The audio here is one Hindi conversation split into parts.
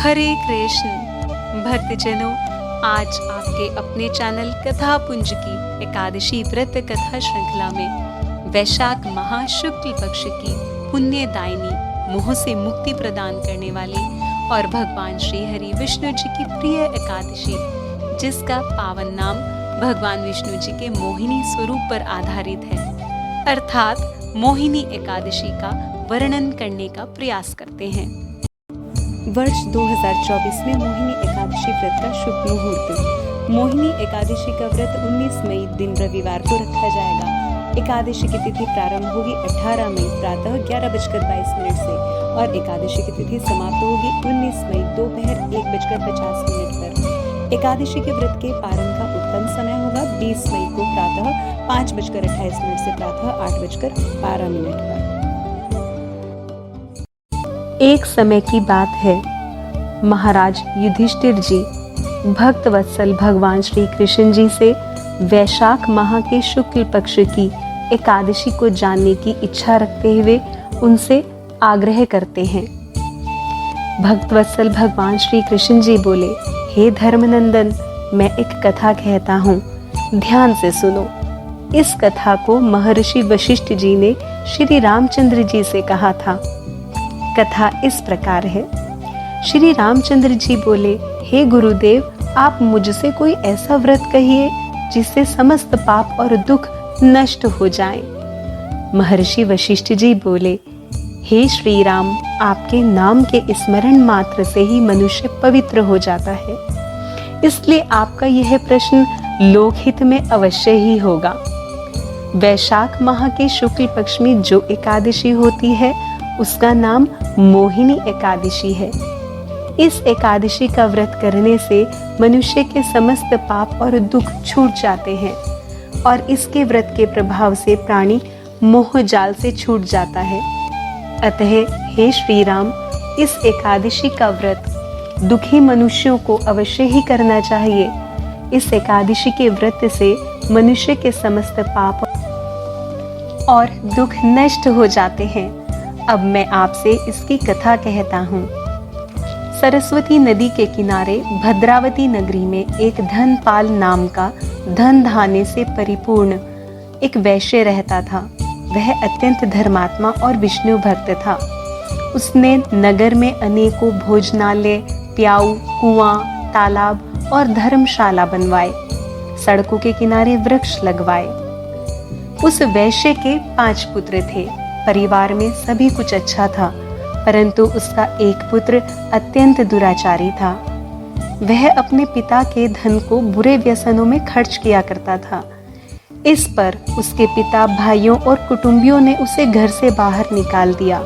हरे कृष्ण भक्तजनों, आज आपके अपने चैनल कथा पुंज की एकादशी व्रत कथा श्रृंखला में वैशाख महा शुक्ल पक्ष की पुण्यदायिनी मोह से मुक्ति प्रदान करने वाली और भगवान श्री हरि विष्णु जी की प्रिय एकादशी, जिसका पावन नाम भगवान विष्णु जी के मोहिनी स्वरूप पर आधारित है, अर्थात मोहिनी एकादशी का वर्णन करने का प्रयास करते हैं। वर्ष 2024 में मोहिनी एकादशी व्रत का शुभ मुहूर्त। मोहिनी एकादशी का व्रत 19 मई दिन रविवार को रखा जाएगा। एकादशी की तिथि प्रारंभ होगी 18 मई प्रातः 11:22 से और एकादशी की तिथि समाप्त होगी 19 मई दोपहर 1:50 पर। एकादशी के व्रत के पारण का उत्तम समय होगा 20 मई को प्रातः 5:28 से प्रातः 8:12 पर। एक समय की बात है, महाराज युधिष्ठिर जी भक्त वत्सल भगवान श्री कृष्ण जी से वैशाख माह के शुक्ल पक्ष की एकादशी को जानने की इच्छा रखते हुए उनसे आग्रह करते हैं। भक्त वत्सल भगवान श्री कृष्ण जी बोले, हे धर्मनंदन, मैं एक कथा कहता हूँ, ध्यान से सुनो। इस कथा को महर्षि वशिष्ठ जी ने श्री रामचंद्र जी से कहा था। कथा इस प्रकार है। श्री रामचंद्र जी बोले, हे गुरुदेव, आप मुझसे कोई ऐसा व्रत कहिए जिससे समस्त पाप और दुख नष्ट हो जाएं। महर्षि वशिष्ठ जी बोले, हे श्री राम, आपके नाम के स्मरण मात्र से ही मनुष्य पवित्र हो जाता है, इसलिए आपका यह प्रश्न लोकहित में अवश्य ही होगा। वैशाख माह के शुक्ल पक्ष में जो एकादशी होती है उसका नाम मोहिनी एकादशी है। इस एकादशी का व्रत करने से मनुष्य के समस्त पाप और दुख छूट जाते हैं और इसके व्रत के प्रभाव से प्राणी मोह जाल से छूट जाता है। अतः हे श्री राम, इस एकादशी का व्रत दुखी मनुष्यों को अवश्य ही करना चाहिए। इस एकादशी के व्रत से मनुष्य के समस्त पाप और दुख नष्ट हो जाते हैं। अब मैं आपसे इसकी कथा कहता हूँ। सरस्वती नदी के किनारे भद्रावती नगरी में एक धनपाल नाम का धन धान्य से परिपूर्ण एक वैश्य रहता था। वह अत्यंत धर्मात्मा और विष्णु भक्त था। उसने नगर में अनेकों भोजनालय, प्याऊ, कुआं, तालाब और धर्मशाला बनवाए। सड़कों के किनारे वृक्ष लगवाए। उस वैश्य के 5 पुत्र थे। परिवार में सभी कुछ अच्छा था, परंतु उसका एक पुत्र अत्यंत दुराचारी था। वह अपने पिता के धन को बुरे व्यसनों में खर्च किया करता था। इस पर उसके पिता, भाइयों और कुटुंबियों ने उसे घर से बाहर निकाल दिया।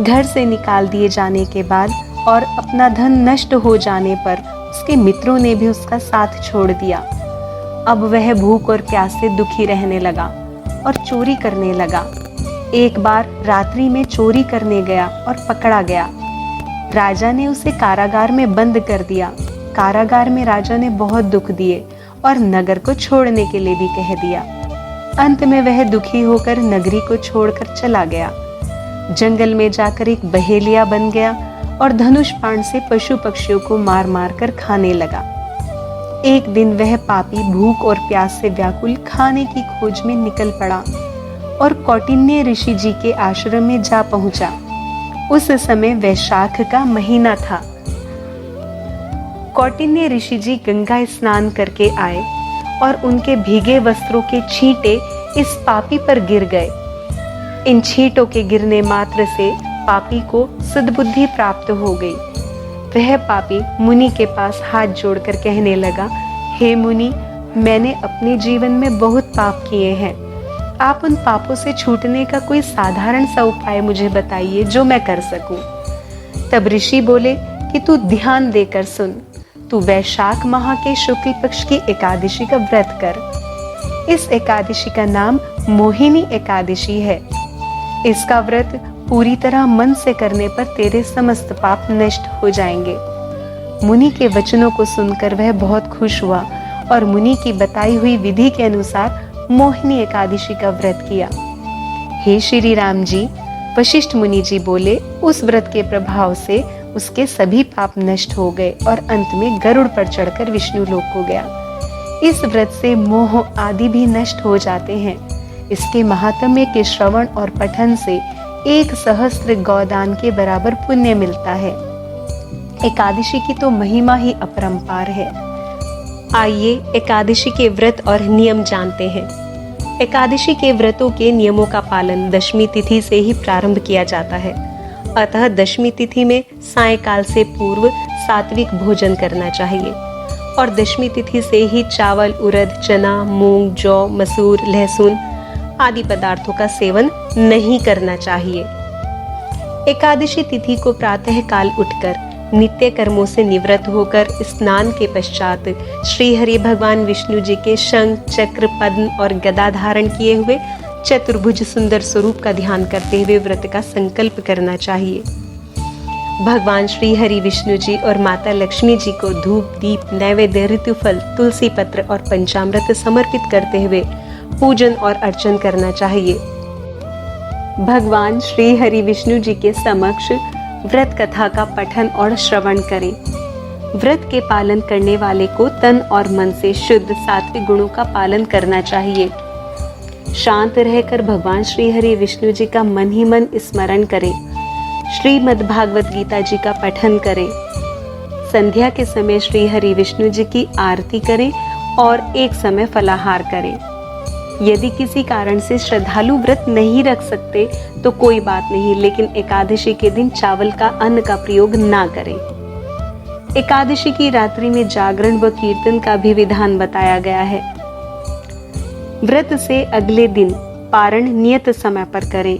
घर से निकाल दिए जाने के बाद और अपना धन नष्ट हो जाने पर उसके मित्रों ने भी उसका साथ छोड़ दिया। अब वह भूख और प्यास से दुखी रहने लगा और चोरी करने लगा। एक बार रात्रि में चोरी करने गया और पकड़ा गया। राजा ने उसे कारागार में बंद कर दिया। कारागार में राजा ने बहुत दुख दिए और नगर को छोड़ने के लिए भी कह दिया। अंत में वह दुखी होकर नगरी को छोड़कर चला गया। जंगल में जाकर एक बहेलिया बन गया और धनुष बाण से पशु पक्षियों को मार मार कर खाने लगा। एक दिन वह पापी भूख और प्यास से व्याकुल खाने की खोज में निकल पड़ा और कौटिन्य ऋषि जी के आश्रम में जा पहुंचा। उस समय वैशाख का महीना था। कौटिन्य ऋषि जी गंगा स्नान करके आए और उनके भीगे वस्त्रों के छींटे इस पापी पर गिर गए। इन छींटों के गिरने मात्र से पापी को सद्बुद्धि प्राप्त हो गई। वह पापी मुनि के पास हाथ जोड़कर कहने लगा, हे मुनि, मैंने अपने जीवन में बहुत पाप किए हैं। आप उन पापों से छूटने का कोई साधारण सा उपाय मुझे बताइए जो मैं कर सकूं। तब ऋषि बोले कि तू ध्यान देकर सुन। तू वैशाख माह के शुक्ल पक्ष की एकादशी का व्रत कर। इस एकादशी का नाम मोहिनी एकादशी है। इसका व्रत पूरी तरह मन से करने पर तेरे समस्त पाप नष्ट हो जाएंगे। मुनि के वचनों को सुनकर वह बहुत खुश हुआ और मुनि की बताई हुई विधि के अनुसार मोहिनी एकादशी का व्रत किया। हे श्री राम जी, वशिष्ठ मुनि जी बोले, उस व्रत के प्रभाव से उसके सभी पाप नष्ट हो गए और अंत में गरुड़ पर चढ़कर विष्णु लोक को गया। इस व्रत से मोह आदि भी नष्ट हो जाते हैं। इसके महात्म्य के श्रवण और पठन से 1,000 गौदान के बराबर पुण्य मिलता है। एकादशी की तो महिमा ही अपरंपार है। आइए एकादशी के व्रत और नियम जानते हैं। एकादशी के व्रतों के नियमों का पालन दशमी तिथि से ही प्रारंभ किया जाता है। अतः दशमी तिथि में सायंकाल से पूर्व सात्विक भोजन करना चाहिए और दशमी तिथि से ही चावल, उड़द, चना, मूंग, जौ, मसूर, लहसुन आदि पदार्थों का सेवन नहीं करना चाहिए। एकादशी तिथि को प्रातः काल उठकर नित्य कर्मों से निवृत्त होकर स्नान के पश्चात श्री हरि भगवान विष्णु जी के शंख, चक्र, पद्म और गदा धारण किए हुए चतुर्भुज सुंदर स्वरूप का ध्यान करते हुए व्रत का संकल्प करना चाहिए। भगवान श्री हरि विष्णु जी और माता लक्ष्मी जी को धूप, दीप, नैवेद्य, ऋतुफल, तुलसी पत्र और पंचामृत समर्पित करते हुए पूजन और अर्चन करना चाहिए। भगवान श्री हरि विष्णु जी के समक्ष व्रत कथा का पठन और श्रवण करें। व्रत के पालन करने वाले को तन और मन से शुद्ध सात्विक गुणों का पालन करना चाहिए। शांत रहकर भगवान श्री हरि विष्णु जी का मन ही मन स्मरण करें। श्रीमद् भागवत गीता जी का पठन करें। संध्या के समय श्री हरि विष्णु जी की आरती करें और एक समय फलाहार करें। यदि किसी कारण से श्रद्धालु व्रत नहीं रख सकते तो कोई बात नहीं, लेकिन एकादशी के दिन चावल का अन्न का प्रयोग ना करें। एकादशी की रात्रि में जागरण व कीर्तन का भी विधान बताया गया है। व्रत से अगले दिन पारण नियत समय पर करें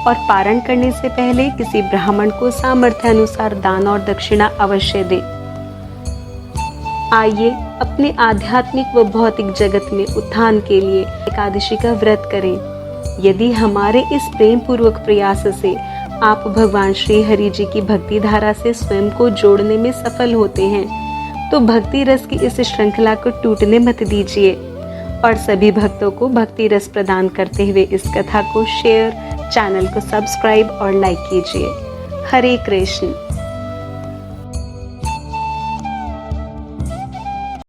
और पारण करने से पहले किसी ब्राह्मण को सामर्थ्य अनुसार दान और दक्षिणा अवश्य दें। आइए अपने आध्यात्मिक व भौतिक जगत में उत्थान के लिए एकादशी का व्रत करें। यदि हमारे इस प्रेम पूर्वक प्रयास से आप भगवान श्री हरि जी की भक्ति धारा से स्वयं को जोड़ने में सफल होते हैं तो भक्ति रस की इस श्रृंखला को टूटने मत दीजिए और सभी भक्तों को भक्ति रस प्रदान करते हुए इस कथा को शेयर, चैनल को सब्सक्राइब और लाइक कीजिए। हरे कृष्ण।